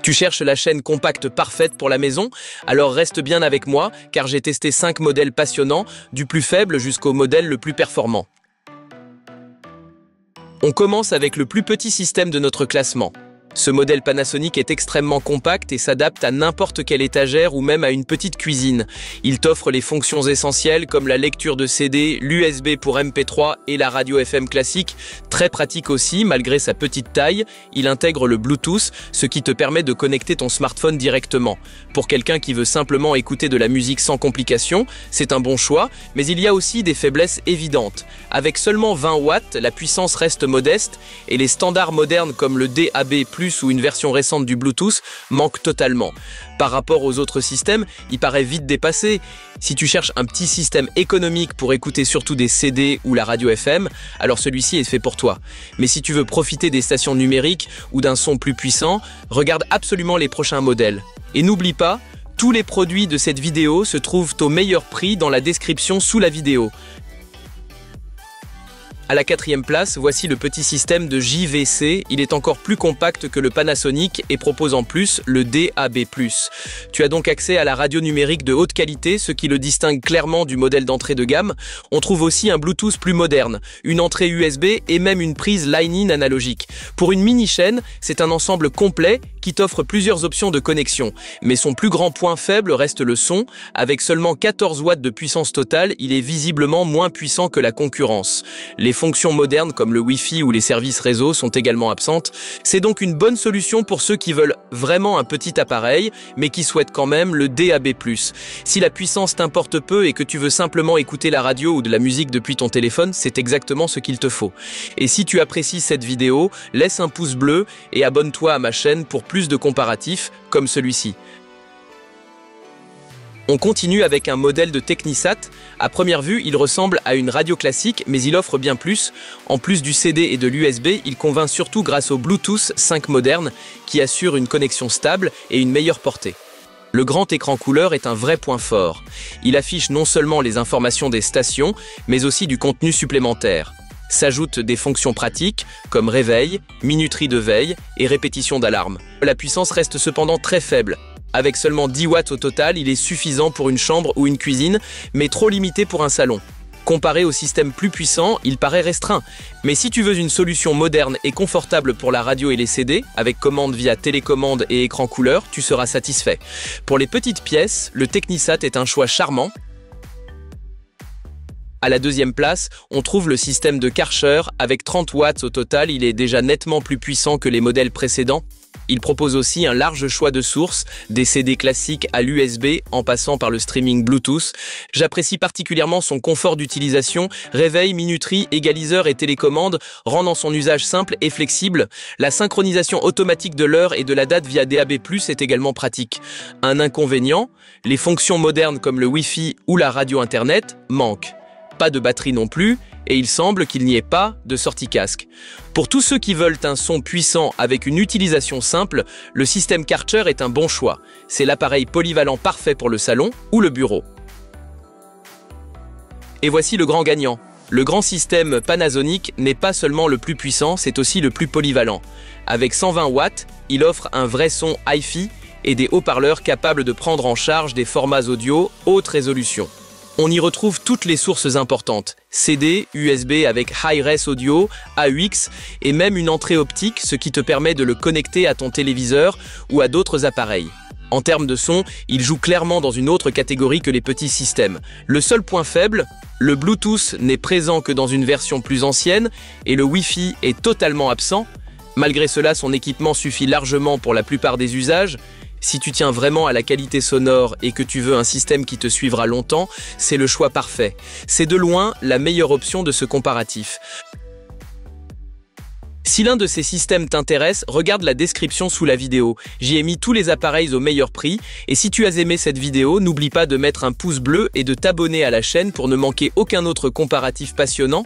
Tu cherches la chaîne compacte parfaite pour la maison? Alors reste bien avec moi, car j'ai testé 5 modèles passionnants, du plus faible jusqu'au modèle le plus performant. On commence avec le plus petit système de notre classement. Ce modèle Panasonic est extrêmement compact et s'adapte à n'importe quelle étagère ou même à une petite cuisine. Il t'offre les fonctions essentielles comme la lecture de CD, l'USB pour MP3 et la radio FM classique. Très pratique aussi, malgré sa petite taille, il intègre le Bluetooth, ce qui te permet de connecter ton smartphone directement. Pour quelqu'un qui veut simplement écouter de la musique sans complications, c'est un bon choix, mais il y a aussi des faiblesses évidentes. Avec seulement 20 watts, la puissance reste modeste et les standards modernes comme le DAB+, ou une version récente du Bluetooth manque totalement. Par rapport aux autres systèmes, il paraît vite dépassé. Si tu cherches un petit système économique pour écouter surtout des CD ou la radio FM, alors celui-ci est fait pour toi. Mais si tu veux profiter des stations numériques ou d'un son plus puissant, regarde absolument les prochains modèles. Et n'oublie pas, tous les produits de cette vidéo se trouvent au meilleur prix dans la description sous la vidéo. À la 4e place, voici le petit système de JVC. Il est encore plus compact que le Panasonic et propose en plus le DAB+. Tu as donc accès à la radio numérique de haute qualité, ce qui le distingue clairement du modèle d'entrée de gamme. On trouve aussi un Bluetooth plus moderne, une entrée USB et même une prise line-in analogique. Pour une mini-chaîne, c'est un ensemble complet qui t'offre plusieurs options de connexion. Mais son plus grand point faible reste le son. Avec seulement 14 watts de puissance totale, il est visiblement moins puissant que la concurrence. Les fonctions modernes comme le Wi-Fi ou les services réseau sont également absentes. C'est donc une bonne solution pour ceux qui veulent vraiment un petit appareil, mais qui souhaitent quand même le DAB+. Si la puissance t'importe peu et que tu veux simplement écouter la radio ou de la musique depuis ton téléphone, c'est exactement ce qu'il te faut. Et si tu apprécies cette vidéo, laisse un pouce bleu et abonne-toi à ma chaîne pour plus de comparatifs comme celui-ci. On continue avec un modèle de Technisat. À première vue, il ressemble à une radio classique, mais il offre bien plus. En plus du CD et de l'USB, il convainc surtout grâce au Bluetooth 5 moderne, qui assure une connexion stable et une meilleure portée. Le grand écran couleur est un vrai point fort. Il affiche non seulement les informations des stations, mais aussi du contenu supplémentaire. S'ajoutent des fonctions pratiques comme réveil, minuterie de veille et répétition d'alarme. La puissance reste cependant très faible. Avec seulement 10 watts au total, il est suffisant pour une chambre ou une cuisine, mais trop limité pour un salon. Comparé au système plus puissant, il paraît restreint. Mais si tu veux une solution moderne et confortable pour la radio et les CD, avec commande via télécommande et écran couleur, tu seras satisfait. Pour les petites pièces, le Technisat est un choix charmant. À la 2e place, on trouve le système de Karcher. Avec 30 watts au total, il est déjà nettement plus puissant que les modèles précédents. Il propose aussi un large choix de sources, des CD classiques à l'USB en passant par le streaming Bluetooth. J'apprécie particulièrement son confort d'utilisation, réveil, minuterie, égaliseur et télécommande, rendant son usage simple et flexible. La synchronisation automatique de l'heure et de la date via DAB+, est également pratique. Un inconvénient, les fonctions modernes comme le Wi-Fi ou la radio Internet manquent. Pas de batterie non plus, et il semble qu'il n'y ait pas de sortie casque. Pour tous ceux qui veulent un son puissant avec une utilisation simple, le système Karcher est un bon choix. C'est l'appareil polyvalent parfait pour le salon ou le bureau. Et voici le grand gagnant. Le grand système Panasonic n'est pas seulement le plus puissant, c'est aussi le plus polyvalent. Avec 120 watts, il offre un vrai son hi-fi et des haut-parleurs capables de prendre en charge des formats audio haute résolution. On y retrouve toutes les sources importantes, CD, USB avec Hi-Res Audio, AUX et même une entrée optique, ce qui te permet de le connecter à ton téléviseur ou à d'autres appareils. En termes de son, il joue clairement dans une autre catégorie que les petits systèmes. Le seul point faible, le Bluetooth n'est présent que dans une version plus ancienne et le Wi-Fi est totalement absent. Malgré cela, son équipement suffit largement pour la plupart des usages. Si tu tiens vraiment à la qualité sonore et que tu veux un système qui te suivra longtemps, c'est le choix parfait. C'est de loin la meilleure option de ce comparatif. Si l'un de ces systèmes t'intéresse, regarde la description sous la vidéo. J'y ai mis tous les appareils au meilleur prix. Et si tu as aimé cette vidéo, n'oublie pas de mettre un pouce bleu et de t'abonner à la chaîne pour ne manquer aucun autre comparatif passionnant.